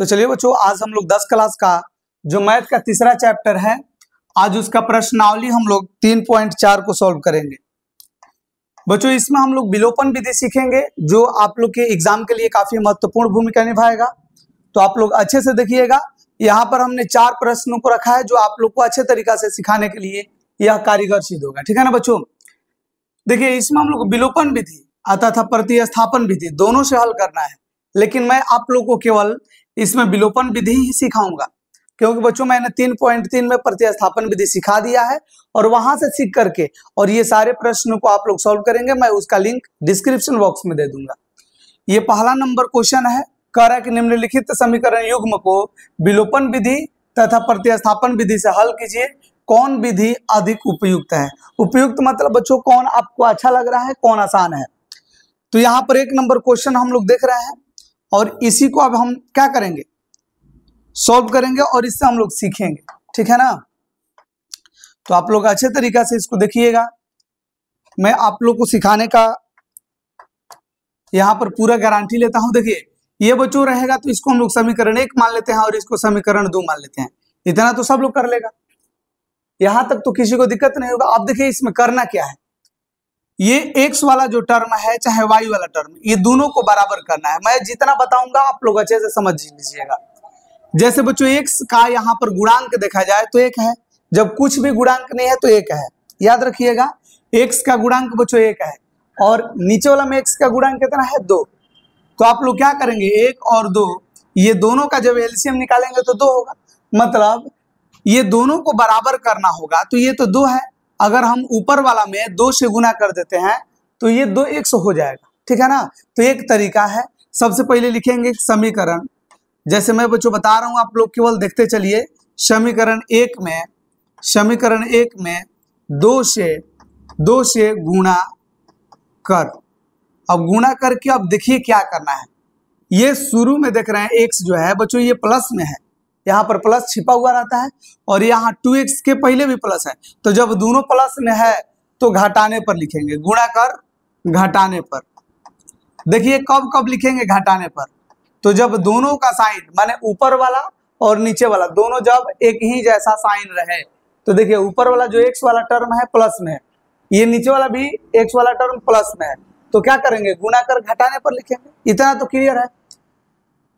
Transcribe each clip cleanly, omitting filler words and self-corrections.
तो चलिए बच्चों, आज हम लोग 10 क्लास का जो मैथ का तीसरा चैप्टर है, आज उसका प्रश्नावली हम लोग 3.4 को सॉल्व करेंगे। बच्चों, इसमें हम लोग विलोपन विधि सीखेंगे जो आप लोग के एग्जाम के लिए काफी महत्वपूर्ण भूमिका निभाएगा। तो आप लोग अच्छे से देखिएगा। यहाँ पर हमने 4 प्रश्नों को रखा है जो आप लोग को अच्छे तरीका से सिखाने के लिए यह कारीगर सिद्ध होगा। ठीक है ना बच्चों? देखिए, इसमें हम लोग विलोपन विधि तथा प्रतिस्थापन विधि दोनों से हल करना है, लेकिन मैं आप लोग को केवल इसमें विलोपन विधि ही सिखाऊंगा, क्योंकि बच्चों मैंने 3.3 में प्रतिस्थापन विधि सिखा दिया है और वहां से सीख करके और ये सारे प्रश्नों को आप लोग सॉल्व करेंगे। मैं उसका लिंक डिस्क्रिप्शन बॉक्स में दे दूंगा। ये पहला नंबर क्वेश्चन है, कह रहा है कि निम्नलिखित समीकरण युग्म को विलोपन विधि तथा प्रतिस्थापन विधि से हल कीजिए, कौन विधि अधिक उपयुक्त है। उपयुक्त मतलब बच्चों कौन आपको अच्छा लग रहा है, कौन आसान है। तो यहाँ पर 1 नंबर क्वेश्चन हम लोग देख रहे हैं और इसी को अब हम क्या करेंगे, सॉल्व करेंगे और इससे हम लोग सीखेंगे। ठीक है ना? तो आप लोग अच्छे तरीका से इसको देखिएगा। मैं आप लोग को सिखाने का यहाँ पर पूरा गारंटी लेता हूं। देखिए, ये बच्चों रहेगा तो इसको हम लोग समीकरण 1 मान लेते हैं और इसको समीकरण 2 मान लेते हैं। इतना तो सब लोग कर लेगा, यहां तक तो किसी को दिक्कत नहीं होगा। अब देखिए इसमें करना क्या है, ये x वाला जो टर्म है चाहे y वाला टर्म, ये दोनों को बराबर करना है। मैं जितना बताऊंगा आप लोग अच्छे से समझ लीजिएगा। जैसे बच्चों x का यहाँ पर गुणांक देखा जाए तो 1 है, जब कुछ भी गुणांक नहीं है तो 1 है। याद रखिएगा, x का गुणांक बच्चों 1 है और नीचे वाला में x का गुणांक कितना है, 2। तो आप लोग क्या करेंगे, 1 और 2 ये दोनों का जब एलसीएम निकालेंगे तो 2 होगा, मतलब ये दोनों को बराबर करना होगा। तो ये तो 2 है, अगर हम ऊपर वाला में 2 से गुना कर देते हैं तो ये 2x हो जाएगा। ठीक है ना? तो एक तरीका है, सबसे पहले लिखेंगे समीकरण। जैसे मैं बच्चों बता रहा हूं, आप लोग केवल देखते चलिए। समीकरण 1 में 2 से गुणा कर। अब गुणा करके अब देखिए क्या करना है। ये शुरू में देख रहे हैं x जो है बच्चों ये प्लस में है, यहाँ पर प्लस छिपा हुआ रहता है और यहाँ 2x के पहले भी प्लस है। तो जब दोनों प्लस में है तो घटाने पर लिखेंगे, गुणा कर घटाने पर। देखिए कब कब लिखेंगे, घटाने पर। तो जब दोनों का साइन माने ऊपर वाला और नीचे वाला दोनों जब एक ही जैसा साइन रहे, तो देखिए ऊपर वाला जो x वाला टर्म है प्लस में है, ये नीचे वाला भी x वाला टर्म प्लस में है, तो क्या करेंगे, गुणा कर घटाने पर लिखेंगे। इतना तो क्लियर है।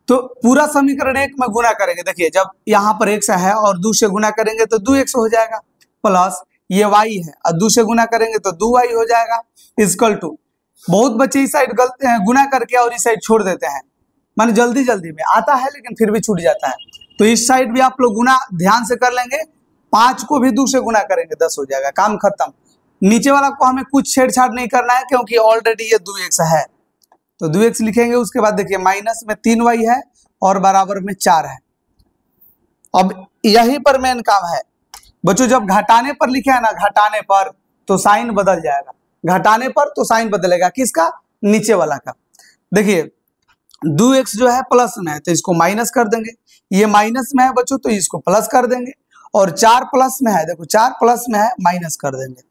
तो पूरा समीकरण 1 में गुणा करेंगे। देखिए जब यहाँ पर x है और 2 से गुणा करेंगे तो 2x हो जाएगा, प्लस ये y है और 2 से गुणा करेंगे तो 2y हो जाएगा, इक्वल टू। बहुत बच्चे इस साइड गुणा करके और इस साइड छोड़ देते हैं, माने जल्दी जल्दी में आता है लेकिन फिर भी छूट जाता है। तो इस साइड भी आप लोग गुणा ध्यान से कर लेंगे, 5 को भी 2 से गुणा करेंगे 10 हो जाएगा, काम खत्म। नीचे वाला को हमें कुछ छेड़छाड़ नहीं करना है क्योंकि ऑलरेडी ये 2x है, तो 2x लिखेंगे। उसके बाद देखिए माइनस में 3y है और बराबर में 4 है। अब यहीं पर मेन काम है बच्चों, जब घटाने पर लिखे है ना, घटाने पर तो साइन बदल जाएगा। घटाने पर तो साइन बदलेगा, किसका, नीचे वाला का। देखिए 2x जो है प्लस में है तो इसको माइनस कर देंगे, ये माइनस में है बच्चों तो इसको प्लस कर देंगे, और 4 प्लस में है, देखो 4 प्लस में है माइनस कर देंगे।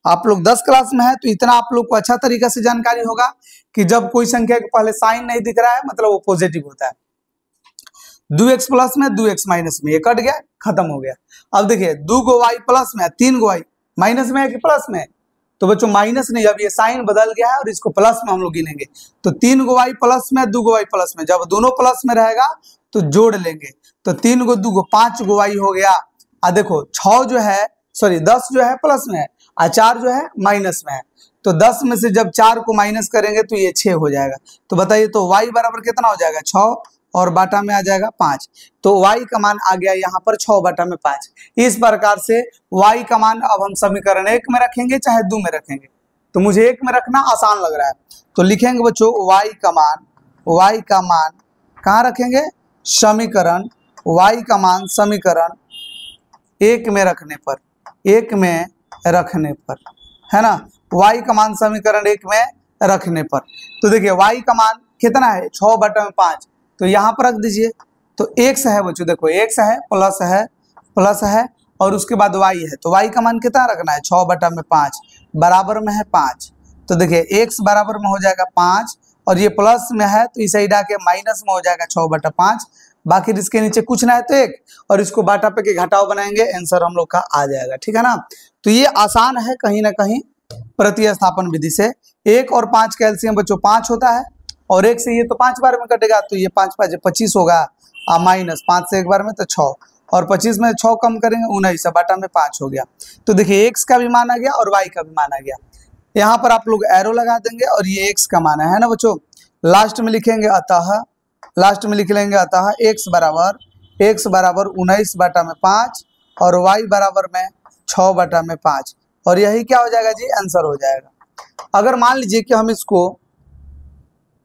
आप लोग 10 क्लास में है तो इतना आप लोग को अच्छा तरीका से जानकारी होगा कि जब कोई संख्या के पहले साइन नहीं दिख रहा है मतलब वो पॉजिटिव होता है। 2x प्लस में 2x माइनस में, ये कट गया, खत्म हो गया। अब देखिए 2 गो y प्लस में है, 3 गो y माइनस में है कि प्लस में है, तो बच्चों माइनस नहीं, अब ये साइन बदल गया है और इसको प्लस में हम लोग गिनेंगे। तो 3 गो y प्लस में 2 गो y प्लस में, जब दोनों प्लस में रहेगा तो जोड़ लेंगे, तो 3 गो 2 गो 5 गो y हो गया। और देखो 6 जो है 10 जो है प्लस में है और 4 जो है माइनस में है, तो 10 में से जब 4 को माइनस करेंगे तो ये 6 हो जाएगा। तो बताइए तो y बराबर कितना हो जाएगा, 6 और बाटा में आ जाएगा 5। तो y का मान आ गया यहाँ पर 6 बटा में 5। इस प्रकार से y का मान अब हम समीकरण 1 में रखेंगे चाहे 2 में रखेंगे, तो मुझे 1 में रखना आसान लग रहा है तो लिखेंगे बच्चों y का मान कहाँ रखेंगे, समीकरण y का मान समीकरण 1 में रखने पर, 1 में रखने पर, है ना, y का मान समीकरण 1 में रखने पर। तो देखिए y का मान कितना है, 6 बटा में 5, तो यहाँ पर रख दीजिए। तो x है बच्चों, देखो x है प्लस है और उसके बाद y है, तो y का मान कितना रखना है, 6 बटा में 5 बराबर में है 5। तो देखिए x बराबर में हो जाएगा 5 और ये प्लस में है तो इस साइड आके माइनस में हो जाएगा 6 बटा 5 बाकी इसके नीचे कुछ ना है तो 1, और इसको बाटा पे के घटाव बनाएंगे, आंसर हम लोग का आ जाएगा। ठीक है ना। तो ये आसान है कहीं ना कहीं प्रतिस्थापन विधि से। 1 और 5 का एलसीएम बच्चों 5 होता है, और 1 से ये तो 5 बार में कटेगा, तो ये 5 5 25 होगा, माइनस 5 से एक बार में तो 6, और 25 में 6 कम करेंगे 19, बाटा में 5 हो गया। तो देखिए x का भी मान आ गया और y का भी मान आ गया। यहाँ पर आप लोग एरो लगा देंगे और ये x का मान है ना बच्चों। लास्ट में लिखेंगे अतः, लास्ट में लिख लेंगे अतः x बराबर 19 बटा में 5 और y बराबर में 6 बटा में 5, और यही क्या हो जाएगा जी, आंसर हो जाएगा। अगर मान लीजिए कि हम इसको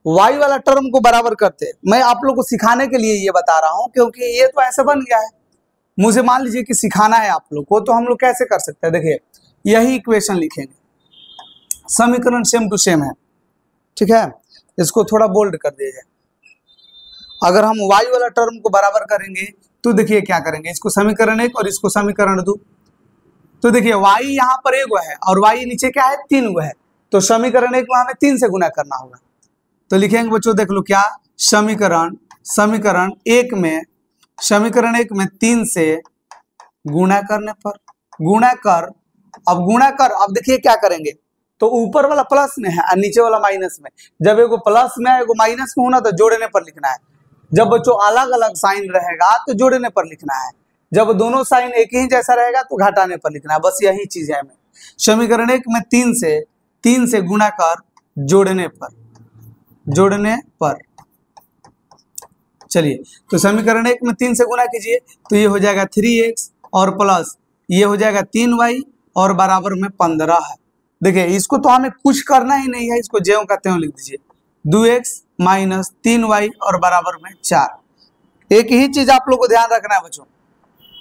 y वाला टर्म को बराबर करते, मैं आप लोग को सिखाने के लिए ये बता रहा हूं क्योंकि ये तो ऐसे बन गया है, मुझे मान लीजिए कि सिखाना है आप लोग को, तो हम लोग कैसे कर सकते हैं। देखिए यही इक्वेशन लिखेंगे, समीकरण सेम टू सेम है। ठीक है, इसको थोड़ा बोल्ड कर दिया जाए। अगर हम y वाला टर्म को बराबर करेंगे तो देखिए क्या करेंगे, इसको समीकरण 1 और इसको समीकरण 2। तो देखिए y यहाँ पर 1 है और y नीचे क्या है 3 है, तो समीकरण 1 में हमें 3 से गुना करना होगा। तो लिखेंगे बच्चों देख लो क्या, समीकरण 1 में 3 से गुणा करने पर, अब देखिए क्या करेंगे, तो ऊपर वाला प्लस में है और नीचे वाला माइनस में। जब एगो प्लस में है एगो माइनस में होना तो जोड़ने पर लिखना है। जब बच्चों अलग अलग साइन रहेगा तो जोड़ने पर लिखना है, जब दोनों साइन एक ही जैसा रहेगा तो घटाने पर लिखना है। बस यही चीज है हमें। समीकरण 1 में 3 से गुणा कर जोड़ने पर चलिए, तो समीकरण 1 में 3 से गुणा कीजिए तो ये हो जाएगा 3x और प्लस ये हो जाएगा 3y और बराबर में 15 है। देखिए इसको तो हमें कुछ करना ही नहीं है, इसको ज्यों का त्यों लिख दीजिए, 2x माइनस 3y और बराबर में 4। एक ही चीज आप लोग को ध्यान रखना है बच्चों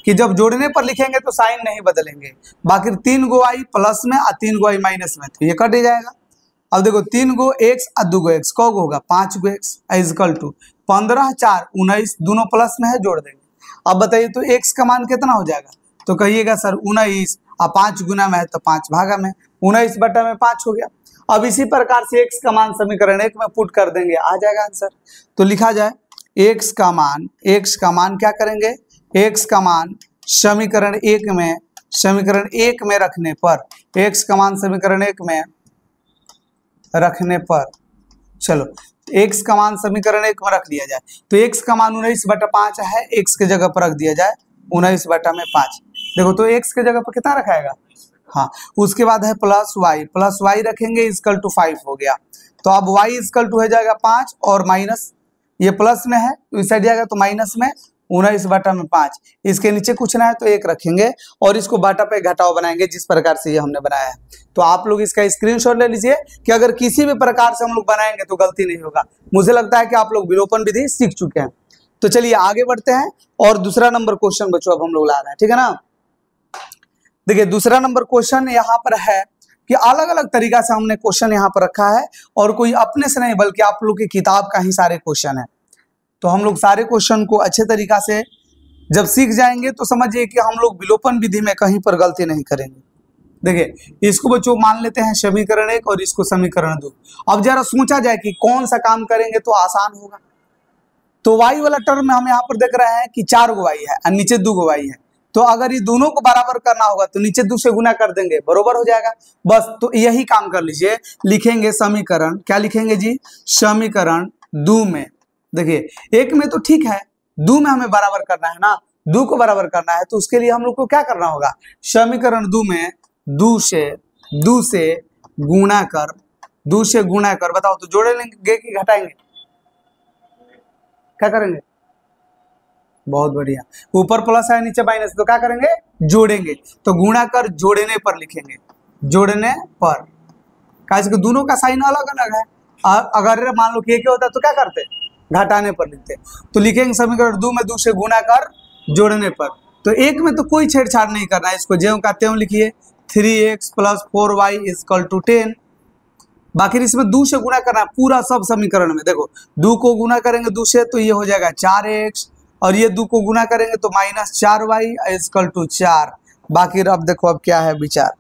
कि जब जोड़ने पर लिखेंगे तो साइन नहीं बदलेंगे, बाकी 3 गो y प्लस में और 3 गो y माइनस में, तो ये कट ही जाएगा। अब देखो 3 गो x और 2 गो x कौ गो होगा, 5 गो x इजकल टू 15 4 19, दोनों प्लस में है जोड़ देंगे। अब बताइए तो x का मान कितना हो जाएगा, तो कहिएगा सर 19 और 5 गुना में है तो 5 भागा में, 19 बटा में 5 हो गया। अब इसी प्रकार से x का मान समीकरण 1 में पुट कर देंगे, आ जाएगा आंसर। तो लिखा जाए x का मान क्या करेंगे, x का मान समीकरण 1 में रखने पर, x का मान समीकरण 1 में रखने पर, चलो x का मान समीकरण 1 में रख लिया जाए तो x का मान 19 बटा 5 है, x के जगह पर रख दिया जाए 19 बटा में 5। देखो तो x के जगह पर कितना रखाएगा, हाँ, उसके बाद है प्लस y रखेंगे इजकल टू 5 हो गया। तो अब y इजकल टू हो जाएगा 5 और माइनस, ये प्लस में है तो इस साइड जाएगा तो माइनस में 19 बटा में 5, इसके नीचे कुछ ना है तो 1 रखेंगे और इसको बाटा पे घटाव बनाएंगे जिस प्रकार से ये हमने बनाया है। तो आप लोग इसका स्क्रीनशॉट ले लीजिए कि अगर किसी भी प्रकार से हम लोग बनाएंगे तो गलती नहीं होगा। मुझे लगता है कि आप लोग विलोपन विधि सीख चुके हैं। तो चलिए आगे बढ़ते हैं और दूसरा नंबर क्वेश्चन बच्चों अब हम लोग ला रहे हैं, ठीक है ना। देखिए दूसरा नंबर क्वेश्चन यहाँ पर है कि अलग अलग तरीका से हमने क्वेश्चन यहाँ पर रखा है और कोई अपने से नहीं बल्कि आप लोग की किताब का ही सारे क्वेश्चन है। तो हम लोग सारे क्वेश्चन को अच्छे तरीका से जब सीख जाएंगे तो समझिए कि हम लोग विलोपन विधि में कहीं पर गलती नहीं करेंगे। देखिए इसको बच्चों मान लेते हैं समीकरण 1 और इसको समीकरण 2। अब जरा सोचा जाए कि कौन सा काम करेंगे तो आसान होगा। तो y वाला टर्म में हम यहाँ पर देख रहे हैं कि 4 गो y है और नीचे 2 गो y है, तो अगर ये दोनों को बराबर करना होगा तो नीचे 2 से गुना कर देंगे, बरोबर हो जाएगा। बस तो यही काम कर लीजिए, लिखेंगे समीकरण, क्या लिखेंगे जी, समीकरण 2 में। देखिए 1 में तो ठीक है, 2 में हमें बराबर करना है ना, 2 को बराबर करना है तो उसके लिए हम लोग को क्या करना होगा, समीकरण 2 में 2 से गुणा कर, बताओ तो जोड़ेंगे कि घटाएंगे, क्या करेंगे, बहुत बढ़िया, ऊपर प्लस है नीचे माइनस तो क्या करेंगे, जोड़ेंगे। तो गुणा कर जोड़ने पर लिखेंगे, जोड़ने पर, कैसे दोनों का साइन अलग अलग है। अगर मान लो कि एक होता तो क्या करते, घटाने पर लिखते। तो लिखेंगे समीकरण 2 में 2 से गुणा कर जोड़ने पर। तो 1 में तो कोई छेड़छाड़ नहीं करना है, इसको ज्यों का त्यों लिखिए, 3x plus 4y equal to 10। बाकी इसमें 2 से गुणा करना पूरा सब समीकरण में। देखो 2 को गुणा करेंगे 2 से तो ये हो जाएगा 4x और ये 2 को गुणा करेंगे तो माइनस 4y इक्वल टू 4। बाकी अब देखो अब क्या है विचार,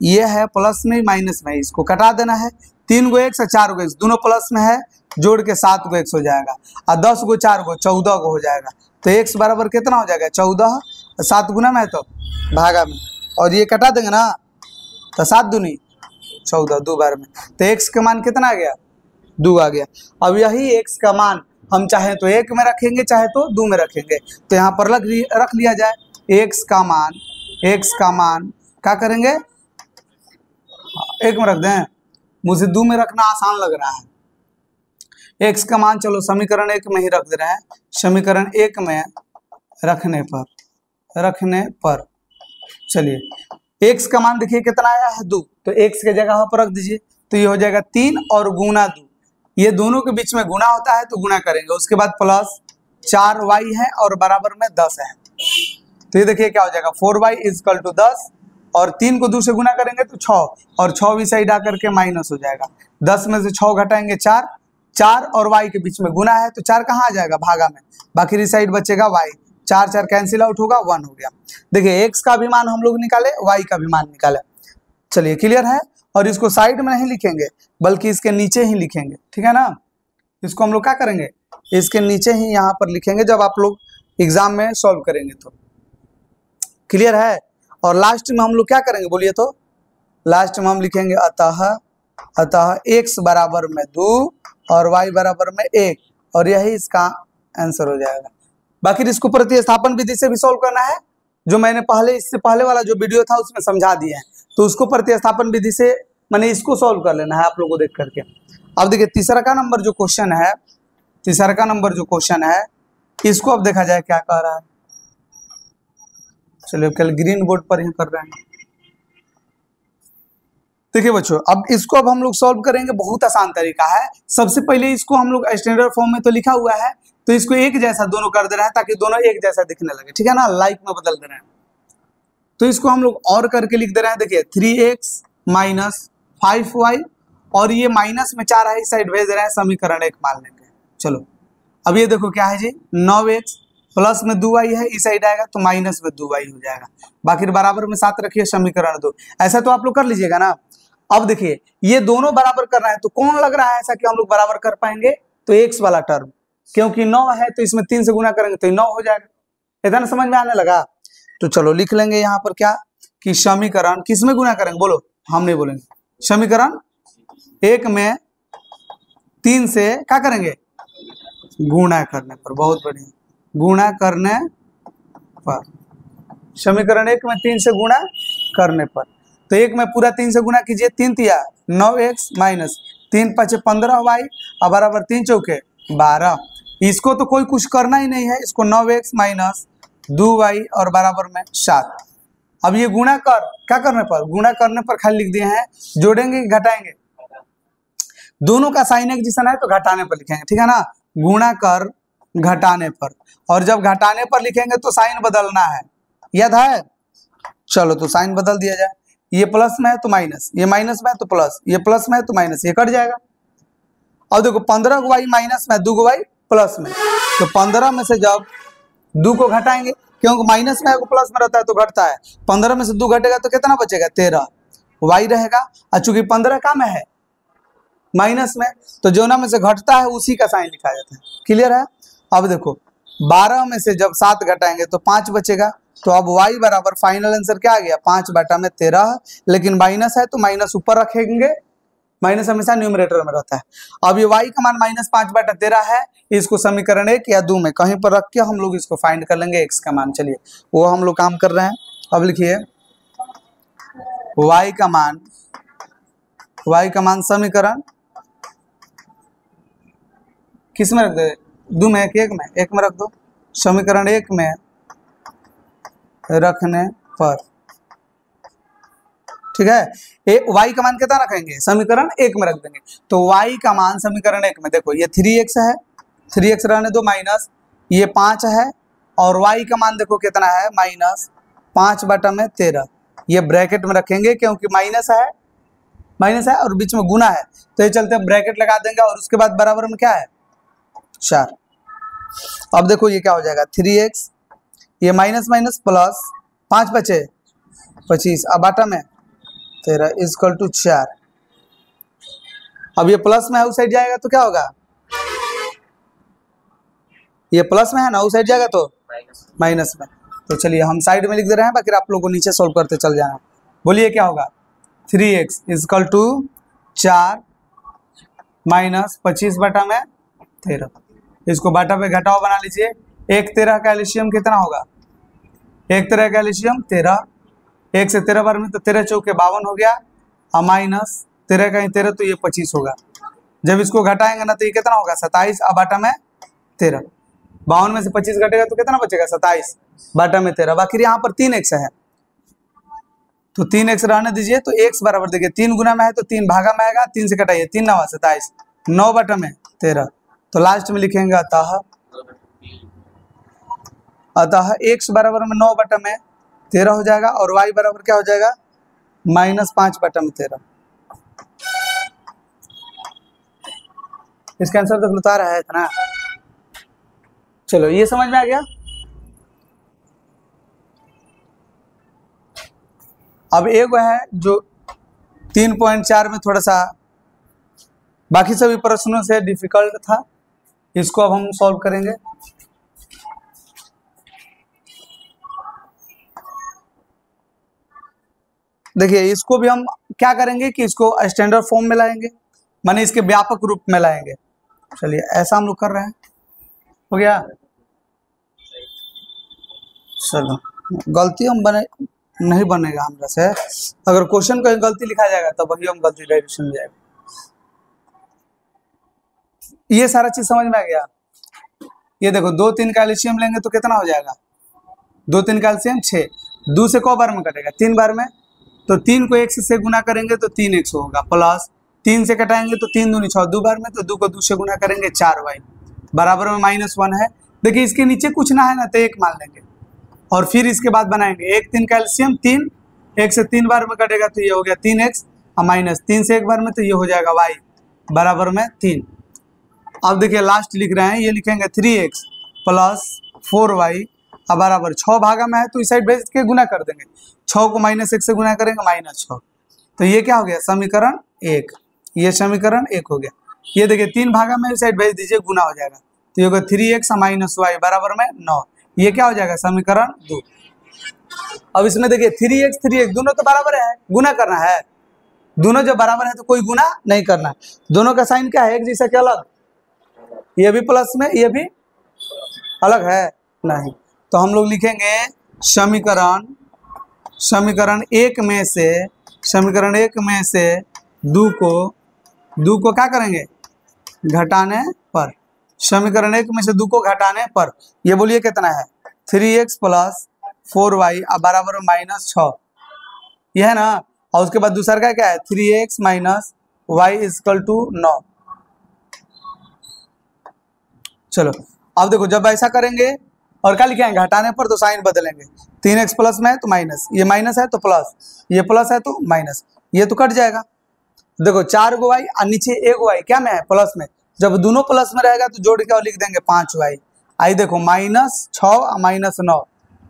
ये है प्लस में माइनस में, इसको कटा देना है। 3 गो x और 4 गो x दोनों प्लस में है जोड़ के 7 को x हो जाएगा, और 10 को 4 को 14 को हो जाएगा। तो x बराबर कितना हो जाएगा 14, 7 गुना में है तो भागा में, और ये कटा देंगे ना तो 7 दूनी 14 दो बार में, तो x का मान कितना आ गया 2 आ गया। अब यही x का मान हम चाहे तो 1 में रखेंगे चाहे तो 2 में रखेंगे, तो यहाँ पर रख लिया जाए x का मान क्या करेंगे 1 में रख दें, मुझे 2 में रखना आसान लग रहा है। x का मान चलो समीकरण 1 में ही रख दे रहे हैं, समीकरण 1 में रखने पर चलिए x का मान देखिए कितना आया है 2, तो x के जगह पर रख दीजिए, तो ये हो जाएगा 3 और गुना 2, ये दोनों के बीच में गुना होता है तो गुना करेंगे, उसके बाद प्लस 4y है और बराबर में 10 है, तो ये देखिए क्या हो जाएगा 4y = 10, और 3 को 2 से गुना करेंगे तो 6, और 6 भी साइड आकर के माइनस हो जाएगा, 10 में से 6 घटाएंगे 4 और y के बीच में गुना है तो 4 कहाँ आ जाएगा भागा में, बाकी साइड बचेगा y, 4 कैंसिल आउट होगा 1 हो गया। देखिए x का भी मान हम लोग निकाले, y का भी मान निकाले, चलिए क्लियर है। और इसको साइड में नहीं लिखेंगे बल्कि इसके नीचे ही लिखेंगे, ठीक है ना, इसको हम लोग क्या करेंगे इसके नीचे ही यहाँ पर लिखेंगे जब आप लोग एग्जाम में सॉल्व करेंगे तो, क्लियर है। और लास्ट में हम लोग क्या करेंगे बोलिए तो, लास्ट में हम लिखेंगे अतः x बराबर में 2 और y बराबर में 1, और यही इसका आंसर हो जाएगा। बाकी इसको प्रतिस्थापन विधि से भी सॉल्व करना है, जो मैंने इससे पहले वाला जो वीडियो था उसमें समझा दिया है, तो उसको प्रतिस्थापन विधि से मैंने इसको सॉल्व कर लेना है आप लोगों को देख करके। अब देखिए तीसरा का नंबर जो क्वेश्चन है इसको अब देखा जाए क्या कह रहा है। चलिए कल ग्रीन बोर्ड पर ही कर रहे हैं। देखिए बच्चों अब इसको अब हम लोग सॉल्व करेंगे, बहुत आसान तरीका है। सबसे पहले इसको हम लोग स्टैंडर्ड फॉर्म में तो लिखा हुआ है, तो इसको एक जैसा दोनों कर दे रहे हैं ताकि दोनों एक जैसा दिखने लगे, ठीक है ना, लाइक में बदल दे रहे हैं। तो इसको हम लोग और करके लिख दे रहे हैं, देखिए 3x माइनस 5y, और ये माइनस में 4 है इस साइड भेज दे रहे हैं, समीकरण 1 मान लेंगे। चलो अब ये देखो क्या है जी 9x प्लस में 2y है, इस साइड आएगा तो माइनस में 2y हो जाएगा, बाकी बराबर में 7 रखिए, समीकरण 2। ऐसा तो आप लोग कर लीजिएगा ना। अब देखिए ये दोनों बराबर करना है, तो कौन लग रहा है ऐसा कि हम लोग बराबर कर पाएंगे, तो x वाला टर्म, क्योंकि 9 है तो इसमें 3 से गुना करेंगे तो 9 हो जाएगा। इतना समझ में आने लगा, तो चलो लिख लेंगे यहाँ पर क्या कि समीकरण किसमें गुना करेंगे, बोलो हम नहीं बोलेंगे, समीकरण 1 में 3 से क्या करेंगे गुणा करने पर, बहुत बढ़िया, गुणा करने पर, समीकरण 1 में 3 से गुणा करने पर, तो 1 में पूरा 3 से गुणा कीजिए, 3 तिया 9x माइनस 3 5 15y और बराबर 3 चौके 12। इसको तो कोई कुछ करना ही नहीं है, इसको 9x माइनस 2y और बराबर में 7। अब ये गुणा कर क्या करने पर, गुणा करने पर खाली लिख दिए हैं, जोड़ेंगे घटाएंगे, दोनों का साइन एक जैसा है तो घटाने पर लिखेंगे, ठीक है ना, गुणा कर घटाने पर, और जब घटाने पर लिखेंगे तो साइन बदलना है, याद है। चलो तो साइन बदल दिया जाए, ये प्लस में है तो माइनस, ये माइनस में है तो प्लस, ये प्लस में है तो माइनस, ये कट जाएगा। अब देखो 15y माइनस में 2y प्लस में, तो 15 में से जब 2 को घटाएंगे, क्योंकि माइनस में है प्लस में रहता है तो घटता है, 15 में से 2 घटेगा तो कितना बचेगा 13 y रहेगा, और चूंकि 15 का में है माइनस में, तो जो ना में से घटता है उसी का साइन लिखा जाता है, क्लियर है। अब देखो 12 में से जब 7 घटाएंगे तो 5 बचेगा, तो अब y बराबर फाइनल आंसर क्या आ गया 5/13, लेकिन माइनस है तो माइनस ऊपर रखेंगे, माइनस हमेशा न्यूमरेटर में रहता है। अब ये y का मान -5/13 है, इसको समीकरण 1 या 2 में कहीं पर रख के हम लोग इसको फाइंड कर लेंगे x का मान। चलिए वो हम लोग काम कर रहे हैं। अब लिखिए y का मान समीकरण किस में रख दे, 2 में एक में रख दो, समीकरण 1 में रखने पर, ठीक है। y का मान कितना रखेंगे, समीकरण 1 में रख देंगे, तो y का मान समीकरण 1 में देखो ये 3x है, 3x रहने दो, माइनस ये 5 है, और y का मान देखो कितना है -5/13, ये ब्रैकेट में रखेंगे क्योंकि माइनस है और बीच में गुना है, तो ये चलते ब्रैकेट लगा देंगे, और उसके बाद बराबर में क्या है 4। अब देखो ये क्या हो जाएगा 3x, ये माइनस प्लस 5 बचे 25, अब बाटा में 13 = 4। अब ये प्लस में है उस साइड जाएगा तो क्या होगा ये प्लस में है ना, उस साइड जाएगा तो माइनस में। तो चलिए हम साइड में लिख दे रहे हैं, बाकी आप लोगों को नीचे सॉल्व करते चल जाना। बोलिए क्या होगा, 3x इजकल टू 4 माइनस 25 बटा में 13। इसको बटा पे घटाओ बना लीजिए। 1 13 का एलसीएम कितना होगा, 1 13 का एलसीएम 13, 1 से 13 बार में तो 13 चौके 52 हो गया, और माइनस 13 का 13 तो ये 25 होगा। जब इसको घटाएंगे ना तो ये कितना होगा 27 और बटा में 13। 52 में से 25 घटेगा तो कितना बचेगा 27 बटा में 13। बाकी यहाँ पर 3x है तो 3x रहने दीजिए। तो x बराबर देखिए 3 गुना में है तो 3 भागा में आएगा, 3 से कटाइए 3 9 27, 9 बटा में 13। तो लास्ट में लिखेंगे अतः x बराबर में 9 बटा में 13 हो जाएगा, और y बराबर क्या हो जाएगा -5 बटा में 13। इसका आंसर तो बता रहा है इतना। चलो ये समझ में आ गया। अब एक है जो 3.4 में थोड़ा सा बाकी सभी प्रश्नों से डिफिकल्ट था, इसको अब हम सॉल्व करेंगे। देखिए इसको भी हम क्या करेंगे कि इसको स्टैंडर्ड फॉर्म में लाएंगे, माने इसके व्यापक रूप में लाएंगे। चलिए ऐसा हम लोग कर रहे हैं, हो गया। चलो गलती हम नहीं बनेगा हमरा से, अगर क्वेश्चन कहीं गलती लिखा जाएगा तो वही हम गलती डायरेक्शन में जाएगा। ये सारा चीज समझ में आ गया। ये देखो 2 3 का एलसीएम लेंगे तो कितना हो जाएगा, 2 3 का एलसीएम 6, 2 से क बार में कटेगा 3 बार में, तो 3 को 1 से गुना करेंगे तो 3x होगा, प्लस 3 से कटाएंगे तो 3 दूनी 6, 2 बार में तो 2 को 2 से गुना करेंगे 4y बराबर में -1 है। देखिए इसके नीचे कुछ ना है ना तो 1 मान लेंगे, और फिर इसके बाद बनाएंगे 1 3 का एलसीएम 3, 1 से 3 बार में कटेगा तो ये हो गया 3x, और माइनस 3 से 1 बार में तो ये हो जाएगा y बराबर में 3। अब देखिए लास्ट लिख रहे हैं, ये लिखेंगे 3x प्लस 4y बराबर 6 भागा में है तो इस साइड भेज के गुना कर देंगे, 6 को -1 से गुना करेंगे -6। तो ये क्या हो गया समीकरण 1, ये समीकरण 1 हो गया। ये देखिए 3 भागा में इस साइड भेज दीजिए, गुना हो जाएगा तो ये होगा 3x माइनस y बराबर में 9। ये क्या हो जाएगा समीकरण 2। अब इसमें देखिए 3x दोनों तो बराबर है, गुना करना है। दोनों जब बराबर है तो कोई गुना नहीं करना है। दोनों का साइन क्या है, एक जैसा क्या अलग, ये भी प्लस में ये भी अलग है नहीं। तो हम लोग लिखेंगे समीकरण 1 में से 2 को क्या करेंगे घटाने पर, समीकरण 1 में से 2 को घटाने पर ये बोलिए कितना है 3x प्लस 4y बराबर -6, यह है ना। और उसके बाद दूसरा का क्या है 3x minus y equal to 9। चलो अब देखो जब ऐसा करेंगे और क्या लिखेंगे घटाने पर तो साइन बदलेंगे, 3x प्लस में है तो माइनस, ये माइनस है तो प्लस, ये प्लस है तो माइनस, ये तो कट जाएगा। देखो 4 गो y और नीचे 1 गो y क्या में है प्लस में, जब दोनों प्लस में रहेगा तो जोड़ के और लिख देंगे 5y। आई देखो -6 और -9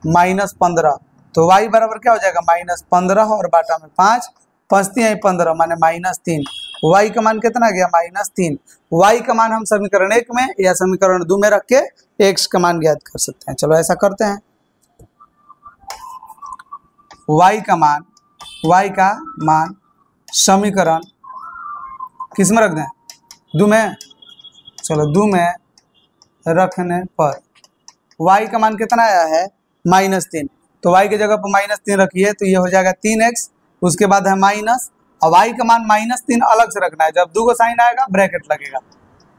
-15, तो y बराबर क्या हो जाएगा -15 और बाटा में 5, 5 3 15 माने -3। y का मान कितना गया -3। y का मान हम समीकरण 1 में या समीकरण 2 में रख के x का मान ज्ञात कर सकते हैं। चलो ऐसा करते हैं, y का मान समीकरण किस में रख दें 2 में। चलो 2 में रखने पर y का मान कितना आया है -3, तो y की जगह पर -3 रखिए तो ये हो जाएगा 3x, उसके बाद है माइनस, और y का मान -3 अलग से रखना है, जब 2 को साइन आएगा ब्रैकेट लगेगा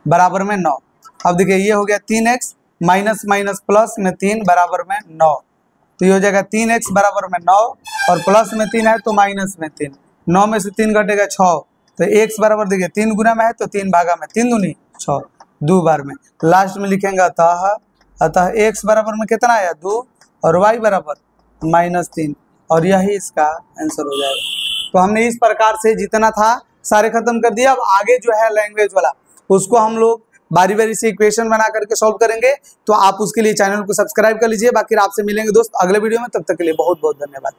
बराबर में 9। अब देखिए ये हो गया 3x माइनस माइनस प्लस में 3 बराबर में 9, तो ये हो जाएगा 3x बराबर में 9 और प्लस में 3 है तो माइनस में 3, 9 में से 3 घटेगा 6, तो x बराबर देखिए 3 गुना में है तो 3 भागा में 3 दूनी 6, 2 बार में। लास्ट में लिखेंगे अतः x बराबर में कितना आया 2 और y बराबर -3, और यही इसका आंसर हो जाएगा। तो हमने इस प्रकार से जितना था सारे खत्म कर दिया। अब आगे जो है लैंग्वेज वाला उसको हम लोग बारी बारी से इक्वेशन बना करके सॉल्व करेंगे, तो आप उसके लिए चैनल को सब्सक्राइब कर लीजिए। बाकी आपसे मिलेंगे दोस्त अगले वीडियो में, तब तक के लिए बहुत बहुत धन्यवाद।